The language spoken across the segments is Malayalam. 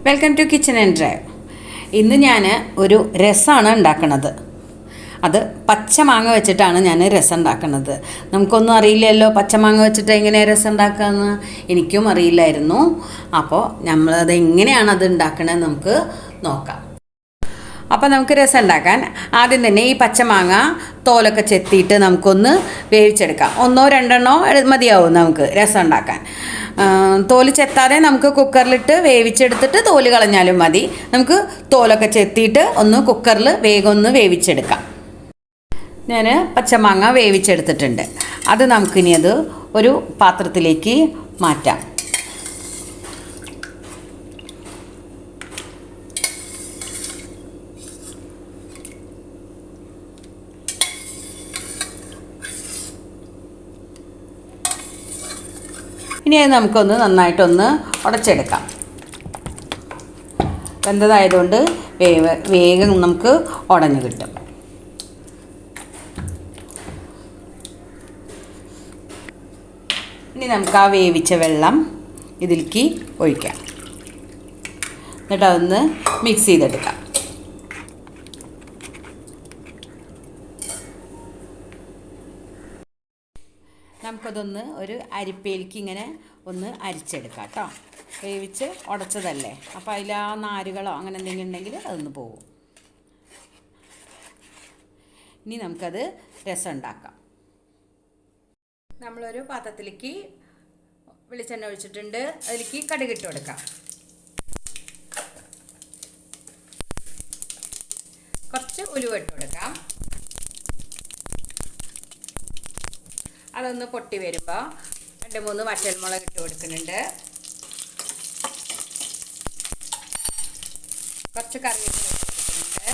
Welcome to kitchen and drive. ഇന്ന് ഞാൻ ഒരു രസമാണ് ഉണ്ടാക്കുന്നത്. അത് പച്ചമാങ്ങ വെച്ചിട്ടാണ് ഞാൻ രസം ഉണ്ടാക്കുന്നത്. നമുക്കൊന്നും അറിയില്ലല്ലോ പച്ചമാങ്ങ വെച്ചിട്ട് എങ്ങനെയാണ് രസം ഉണ്ടാക്കുകയെന്ന്. എനിക്കും അറിയില്ലായിരുന്നു. അപ്പോൾ നമ്മളത് എങ്ങനെയാണ് അത് ഉണ്ടാക്കണത് നമുക്ക് നോക്കാം. അപ്പോൾ നമുക്ക് രസം ഉണ്ടാക്കാൻ ആദ്യം തന്നെ ഈ പച്ചമാങ്ങ തോലൊക്കെ ചെത്തിയിട്ട് നമുക്കൊന്ന് വേവിച്ചെടുക്കാം. 1-2 മതിയാവും നമുക്ക് രസം ഉണ്ടാക്കാൻ. തോല് ചെത്താതെ നമുക്ക് കുക്കറിലിട്ട് വേവിച്ചെടുത്തിട്ട് തോല് കളഞ്ഞാലും മതി. നമുക്ക് തോലൊക്കെ ചെത്തിയിട്ട് ഒന്ന് കുക്കറിൽ വേഗം ഒന്ന് വേവിച്ചെടുക്കാം. ഞാൻ പച്ചമാങ്ങ വേവിച്ചെടുത്തിട്ടുണ്ട്. അത് നമുക്കിനി അത് ഒരു പാത്രത്തിലേക്ക് മാറ്റാം. ഇനി അത് നമുക്കൊന്ന് നന്നായിട്ടൊന്ന് ഉടച്ചെടുക്കാം. വെന്തതായതുകൊണ്ട് വേഗം നമുക്ക് ഉടഞ്ഞു കിട്ടും. ഇനി നമുക്ക് ആ വേവിച്ച വെള്ളം ഇതിലേക്ക് ഒഴിക്കാം. എന്നിട്ട് അതൊന്ന് മിക്സ് ചെയ്തെടുക്കാം. നമുക്കതൊന്ന് ഒരു അരിപ്പയിലേക്ക് ഇങ്ങനെ ഒന്ന് അരിച്ചെടുക്കാം കേട്ടോ. വേവിച്ച് ഉടച്ചതല്ലേ, അപ്പോൾ അതിൽ ആ നാരുകളോ അങ്ങനെ എന്തെങ്കിലും ഉണ്ടെങ്കിൽ അതൊന്ന് പോകും. ഇനി നമുക്കത് രസം ഉണ്ടാക്കാം. നമ്മളൊരു പാത്രത്തിലേക്ക് വെളിച്ചെണ്ണ ഒഴിച്ചിട്ടുണ്ട്. അതിലേക്ക് കടുകിട്ട് കൊടുക്കാം. കുറച്ച് ഉലുവ ഇട്ട് കൊടുക്കാം. അതൊന്ന് പൊട്ടി വരുമ്പോൾ 2-3 വറ്റൽമുളക് ഇട്ട് കൊടുക്കുന്നുണ്ട്. കുറച്ച് കറിവേപ്പില ഇട്ട് കൊടുക്കുന്നുണ്ട്.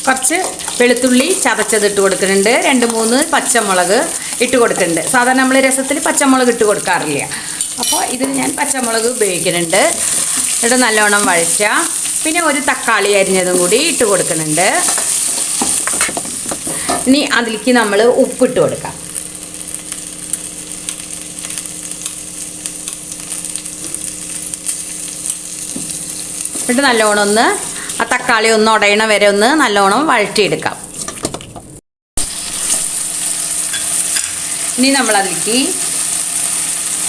കുറച്ച് വെളുത്തുള്ളി ചതച്ചത് ഇട്ട് കൊടുക്കുന്നുണ്ട്. 2-3 പച്ചമുളക് ഇട്ട് കൊടുക്കുന്നുണ്ട്. സാധാരണ നമ്മൾ രസത്തിൽ പച്ചമുളക് ഇട്ട് കൊടുക്കാറില്ല. അപ്പോൾ ഇതിന് ഞാൻ പച്ചമുളക് ഉപയോഗിക്കുന്നുണ്ട്. എന്നിട്ട് നല്ലോണം വഴച്ച പിന്നെ ഒരു തക്കാളി അരിഞ്ഞതും കൂടി ഇട്ട് കൊടുക്കുന്നുണ്ട്. ഇനി അതിലേക്ക് നമ്മൾ ഉപ്പിട്ട് കൊടുക്കാം. എന്നിട്ട് നല്ലോണം ഒന്ന് ആ തക്കാളി ഒന്ന് ഉടയണ വരെ ഒന്ന് നല്ലോണം വഴറ്റിയെടുക്കാം. ഇനി നമ്മളതിലേക്ക്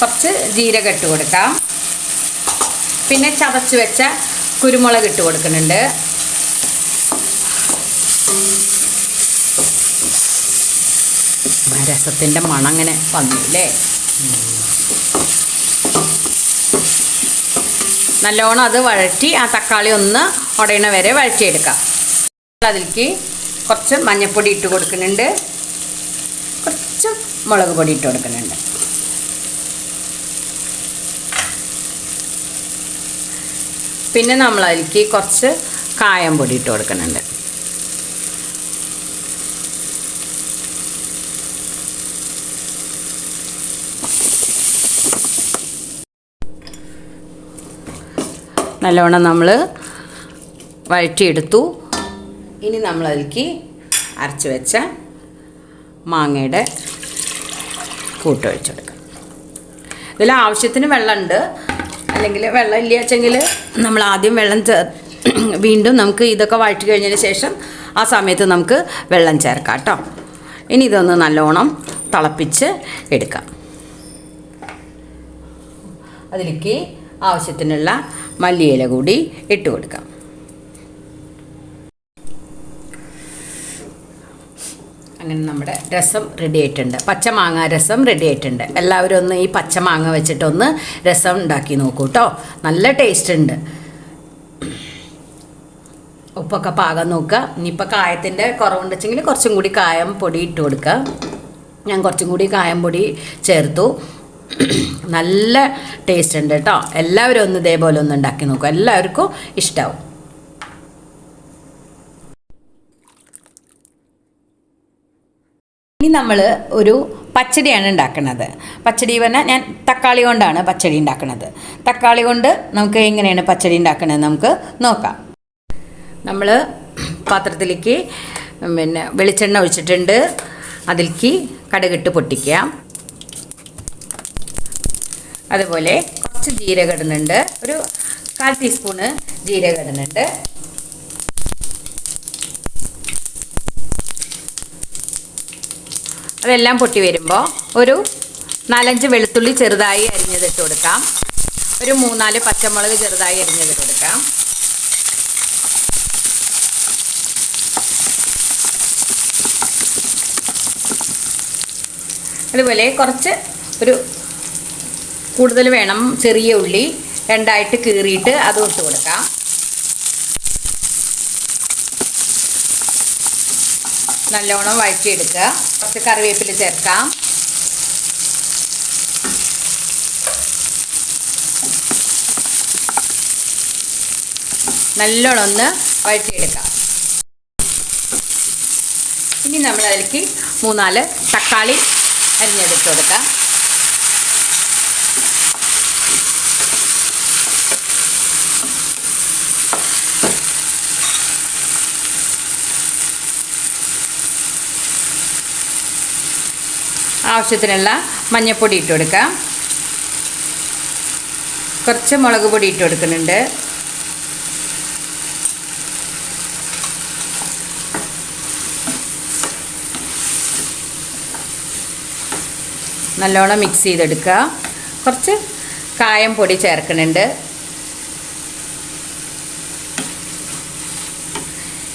കുറച്ച് ജീരകം ഇട്ട് കൊടുക്കാം. പിന്നെ ചതച്ച് വെച്ച കുരുമുളക് ഇട്ട് കൊടുക്കുന്നുണ്ട്. രസത്തിൻ്റെ മണം അങ്ങനെ വന്നില്ലേ. നല്ലോണം അത് വഴറ്റി ആ തക്കാളി ഒന്ന് ഉടയണ വരെ വഴറ്റിയെടുക്കാം. അതിലേക്ക് കുറച്ച് മഞ്ഞൾപ്പൊടി ഇട്ട് കൊടുക്കുന്നുണ്ട്. കുറച്ച് മുളക് പൊടി ഇട്ട് കൊടുക്കുന്നുണ്ട്. പിന്നെ നമ്മളതിലേക്ക് കുറച്ച് കായം പൊടി ഇട്ട് കൊടുക്കുന്നുണ്ട്. നല്ലോണം നമ്മൾ വഴറ്റിയെടുത്തു. ഇനി നമ്മളതിലേക്ക് അരച്ച് വെച്ച മാങ്ങയുടെ കൂട്ടൊഴിച്ച് കൊടുക്കാം. ഇതിൽ ആവശ്യത്തിന് വെള്ളമുണ്ട്. അല്ലെങ്കിൽ വെള്ളം ഇല്ല വെച്ചെങ്കിൽ നമ്മൾ ആദ്യം വെള്ളം വീണ്ടും നമുക്ക് ഇതൊക്കെ വഴറ്റി കഴിഞ്ഞതിന് ശേഷം ആ സമയത്ത് നമുക്ക് വെള്ളം ചേർക്കാം കേട്ടോ. ഇനി ഇതൊന്ന് നല്ലോണം തിളപ്പിച്ച് എടുക്കാം. അതിലേക്ക് ആവശ്യത്തിനുള്ള മല്ലിയില കൂടി ഇട്ട് കൊടുക്കാം. അങ്ങനെ നമ്മുടെ രസം റെഡി ആയിട്ടുണ്ട്. പച്ചമാങ്ങ രസം റെഡി ആയിട്ടുണ്ട്. എല്ലാവരും ഒന്ന് ഈ പച്ചമാങ്ങ വെച്ചിട്ടൊന്ന് രസം ഉണ്ടാക്കി നോക്കൂ കേട്ടോ. നല്ല ടേസ്റ്റ് ഉണ്ട്. ഉപ്പൊക്കെ പാകം നോക്കുക. ഇനിയിപ്പോൾ കായത്തിൻ്റെ കുറവുണ്ടെച്ചെങ്കിൽ കുറച്ചും കൂടി കായം പൊടി ഇട്ട് കൊടുക്കുക. ഞാൻ കുറച്ചും കൂടി കായം പൊടി ചേർത്തു. നല്ല ടേസ്റ്റ് ഉണ്ട് കേട്ടോ. എല്ലാവരും ഒന്ന് ഇതേപോലെ ഒന്ന് ഉണ്ടാക്കി നോക്കുക. എല്ലാവർക്കും ഇഷ്ടമാവും. ഇനി നമ്മൾ ഒരു പച്ചടിയാണ് ഉണ്ടാക്കുന്നത്. പച്ചടി പറഞ്ഞാൽ ഞാൻ തക്കാളി കൊണ്ടാണ് പച്ചടി ഉണ്ടാക്കുന്നത്. തക്കാളി കൊണ്ട് നമുക്ക് എങ്ങനെയാണ് പച്ചടി ഉണ്ടാക്കുന്നത് നമുക്ക് നോക്കാം. നമ്മൾ പാത്രത്തിലേക്ക് പിന്നെ വെളിച്ചെണ്ണ ഒഴിച്ചിട്ടുണ്ട്. അതിലേക്ക് കടുകിട്ട് പൊട്ടിക്കാം. അതുപോലെ കുറച്ച് ജീരകം ഇടുന്നുണ്ട്, ഒരു 1/4 ടീസ്പൂണ് ജീരകം ഇടുന്നുണ്ട്. അതെല്ലാം പൊട്ടി വരുമ്പോൾ ഒരു 4-5 വെളുത്തുള്ളി ചെറുതായി അരിഞ്ഞതിട്ട് കൊടുക്കാം. ഒരു 3-4 പച്ചമുളക് ചെറുതായി അരിഞ്ഞതിട്ട് കൊടുക്കാം. അതുപോലെ കുറച്ച് കൂടുതൽ വേണം ചെറിയ ഉള്ളി 2ആയിട്ട് കീറിയിട്ട് അതും ഇട്ട് കൊടുക്കാം. നല്ലോണം വഴറ്റിയെടുക്കുക. കുറച്ച് കറിവേപ്പില ചേർക്കാം. നല്ലോണം ഒന്ന് വഴറ്റിയെടുക്കാം. ഇനി നമ്മൾ അതിലേക്ക് 3-4 തക്കാളി അരിഞ്ഞതിട്ട് കൊടുക്കാം. ആവശ്യത്തിനുള്ള മഞ്ഞൾപ്പൊടി ഇട്ട് കൊടുക്കാം. കുറച്ച് മുളക് പൊടി ഇട്ട് കൊടുക്കുന്നുണ്ട്. നല്ലോണം മിക്സ് ചെയ്തെടുക്കുക. കുറച്ച് കായം പൊടി ചേർക്കുന്നുണ്ട്.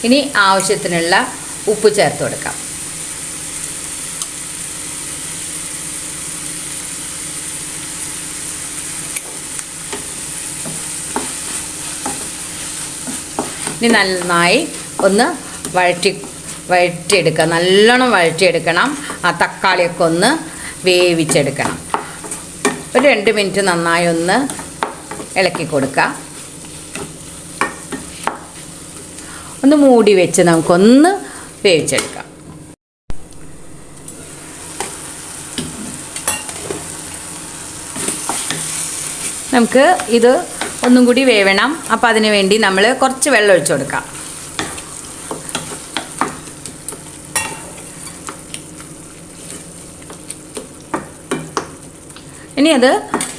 ഇനി ആവശ്യത്തിനുള്ള ഉപ്പ് ചേർത്ത് കൊടുക്കാം. ഇനി നന്നായി ഒന്ന് വഴറ്റിയെടുക്കുക. നല്ലോണം വഴറ്റിയെടുക്കണം. ആ തക്കാളിയൊക്കെ ഒന്ന് വേവിച്ചെടുക്കണം. ഒരു 2 മിനിറ്റ് നന്നായി ഒന്ന് ഇളക്കി കൊടുക്കുക. ഒന്ന് മൂടി വെച്ച് നമുക്കൊന്ന് വേവിച്ചെടുക്കാം. നമുക്ക് ഇത് ഒന്നും കൂടി വേവണം. അപ്പോൾ അതിന് വേണ്ടി നമ്മൾ കുറച്ച് വെള്ളം ഒഴിച്ചു കൊടുക്കാം. ഇനി അത്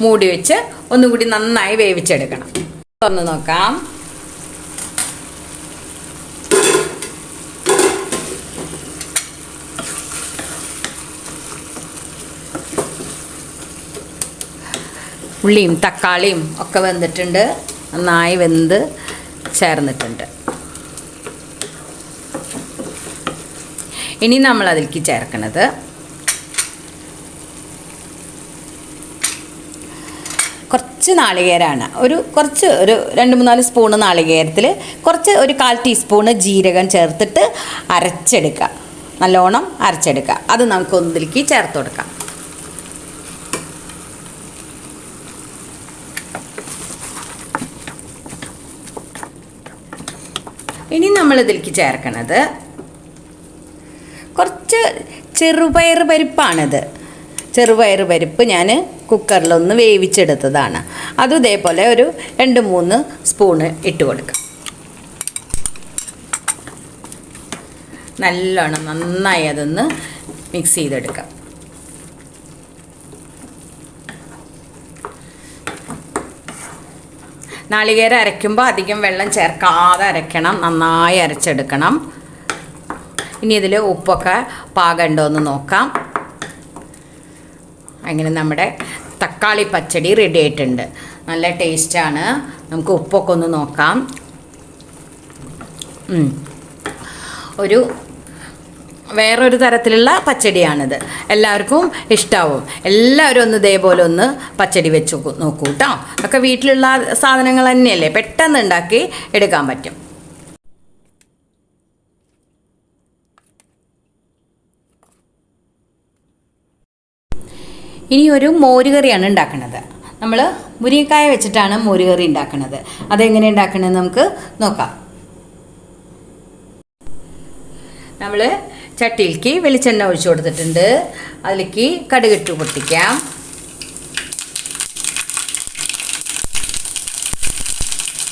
മൂടി വെച്ച് ഒന്നും കൂടി നന്നായി വേവിച്ചെടുക്കണം. തുറന്ന് നോക്കാം. ഉള്ളിയും തക്കാളിയും ഒക്കെ വെന്തിട്ടുണ്ട്. നന്നായി വെന്ത് ചേർന്നിട്ടുണ്ട്. ഇനി നമ്മൾ അതിലേക്ക് ചേർക്കുന്നത് കുറച്ച് നാളികേരമാണ്. ഒരു 2-3-4 സ്പൂണ് നാളികേരത്തിൽ കുറച്ച് ഒരു 1/4 ടീസ്പൂണ് ജീരകം ചേർത്തിട്ട് അരച്ചെടുക്കുക. നല്ലോണം അരച്ചെടുക്കുക. അത് നമുക്ക് ഒന്നിലേക്ക് ചേർത്ത് കൊടുക്കാം. ഇനി നമ്മൾ ഇതിലേക്ക് ചേർക്കണത് കുറച്ച് ചെറുപയർ പരിപ്പാണിത്. ചെറുപയർ പരിപ്പ് ഞാൻ കുക്കറിലൊന്ന് വേവിച്ചെടുത്തതാണ്. അതും ഇതേപോലെ ഒരു 2-3 സ്പൂണ് ഇട്ട് കൊടുക്കാം. നല്ലോണം നന്നായി അതൊന്ന് മിക്സ് ചെയ്തെടുക്കാം. നാളികേരം അരയ്ക്കുമ്പോൾ അധികം വെള്ളം ചേർക്കാതെ അരയ്ക്കണം. നന്നായി അരച്ചെടുക്കണം. ഇനി ഇതിൽ ഉപ്പൊക്കെ പാകമുണ്ടോ എന്ന് നോക്കാം. അങ്ങനെ നമ്മുടെ തക്കാളി പച്ചടി റെഡി ആയിട്ടുണ്ട്. നല്ല ടേസ്റ്റാണ്. നമുക്ക് ഉപ്പൊക്കെ ഒന്ന് നോക്കാം. വേറൊരു തരത്തിലുള്ള പച്ചടിയാണിത്. എല്ലാവർക്കും ഇഷ്ടാവും. എല്ലാവരും ഒന്ന് ഇതേപോലെ ഒന്ന് പച്ചടി വെച്ച് നോക്കൂ കേട്ടോ. ഒക്കെ വീട്ടിലുള്ള സാധനങ്ങൾ തന്നെയല്ലേ, പെട്ടെന്ന് ഉണ്ടാക്കി എടുക്കാൻ പറ്റും. ഇനി ഒരു മോരുകറിയാണ് ഉണ്ടാക്കുന്നത്. നമ്മൾ മുരിങ്ങക്കായ വെച്ചിട്ടാണ് മോരുകറി ഉണ്ടാക്കുന്നത്. അതെങ്ങനെ ഉണ്ടാക്കണമെന്ന് നമുക്ക് നോക്കാം. നമ്മൾ ചട്ടിയിലേക്ക് വെളിച്ചെണ്ണ ഒഴിച്ചു കൊടുത്തിട്ടുണ്ട്. അതിലേക്ക് കടുകിട്ട് പൊട്ടിക്കാം.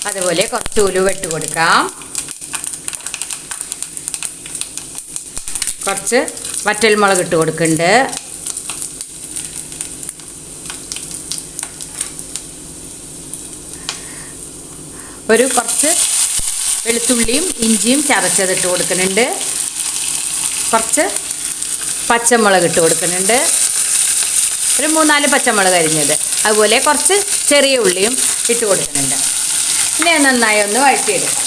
അതുപോലെ കുറച്ച് ഉലുവ ഇട്ട് കൊടുക്കാം. കുറച്ച് വറ്റൽമുളക് ഇട്ട് കൊടുക്കുന്നുണ്ട്. കുറച്ച് വെളുത്തുള്ളിയും ഇഞ്ചിയും ചതച്ചതിട്ട് കൊടുക്കുന്നുണ്ട്. കുറച്ച് പച്ചമുളക് ഇട്ട് കൊടുക്കുന്നുണ്ട്. 3-4 പച്ചമുളക് അരിഞ്ഞത്. അതുപോലെ കുറച്ച് ചെറിയ ഉള്ളിയും ഇട്ട് കൊടുക്കുന്നുണ്ട്. ഇനി നന്നായി ഒന്ന് വഴറ്റിയെടുക്കാം.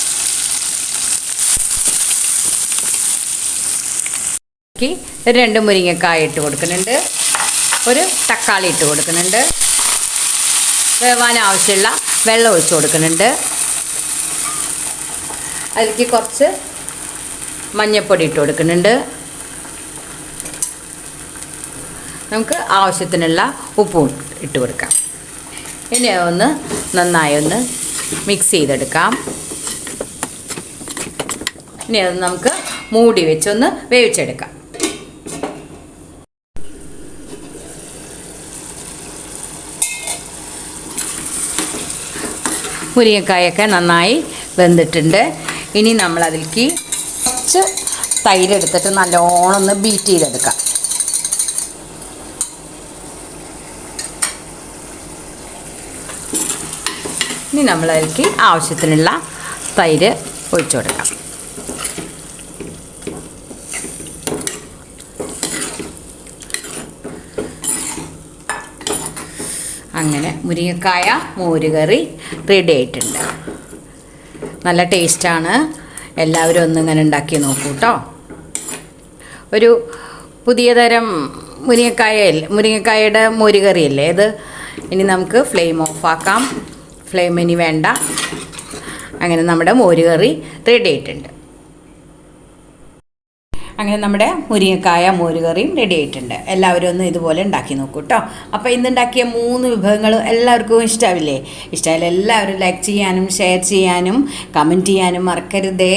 2 മുരിങ്ങക്കായ ഇട്ട് കൊടുക്കുന്നുണ്ട്. ഒരു തക്കാളി ഇട്ട് കൊടുക്കുന്നുണ്ട്. വേവാൻ ആവശ്യമുള്ള വെള്ളം ഒഴിച്ച് കൊടുക്കുന്നുണ്ട്. അതിലേക്ക് കുറച്ച് മഞ്ഞൾപ്പൊടി ഇട്ട് കൊടുക്കുന്നുണ്ട്. നമുക്ക് ആവശ്യത്തിനുള്ള ഉപ്പും ഇട്ട് കൊടുക്കാം. ഇനി ഒന്ന് നന്നായി ഒന്ന് മിക്സ് ചെയ്തെടുക്കാം. ഇനി അത് നമുക്ക് മൂടി വെച്ചൊന്ന് വേവിച്ചെടുക്കാം. മുരിങ്ങക്കായൊക്കെ നന്നായി വെന്തിട്ടുണ്ട്. ഇനി നമ്മളതിലേക്ക് കുറച്ച് തൈര് എടുത്തിട്ട് നല്ലോണം ഒന്ന് ബീറ്റ് ചെയ്തെടുക്കാം. ഇനി നമ്മളതിലേക്ക് ആവശ്യത്തിനുള്ള തൈര് ഒഴിച്ചു കൊടുക്കാം. അങ്ങനെ മുരിങ്ങക്കായ മോരുകറി റെഡി ആയിട്ടുണ്ട്. നല്ല ടേസ്റ്റാണ്. എല്ലാവരും ഒന്നിങ്ങനെ ഉണ്ടാക്കി നോക്കൂ കേട്ടോ. ഒരു പുതിയ തരം മുരിങ്ങക്കായയുടെ മോരുകറിയല്ലേ ഇത്. ഇനി നമുക്ക് ഫ്ലെയിം ഓഫാക്കാം. ഫ്ലെയിം ഇനി വേണ്ട. അങ്ങനെ നമ്മുടെ മോരുകറി റെഡി ആയിട്ടുണ്ട്. അങ്ങനെ നമ്മുടെ മുരിങ്ങക്കായ മോരുകറിയും റെഡി ആയിട്ടുണ്ട്. എല്ലാവരും ഒന്ന് ഇതുപോലെ ഉണ്ടാക്കി നോക്കൂ കേട്ടോ. അപ്പോൾ ഇന്നുണ്ടാക്കിയ 3 വിഭവങ്ങളും എല്ലാവർക്കും ഇഷ്ടമാവില്ലേ? ഇഷ്ടമായാലും എല്ലാവരും ലൈക്ക് ചെയ്യാനും ഷെയർ ചെയ്യാനും കമൻറ്റ് ചെയ്യാനും മറക്കരുതേ.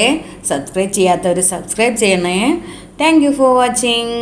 സബ്സ്ക്രൈബ് ചെയ്യാത്തവർ സബ്സ്ക്രൈബ് ചെയ്യണേ. Thank you for watching.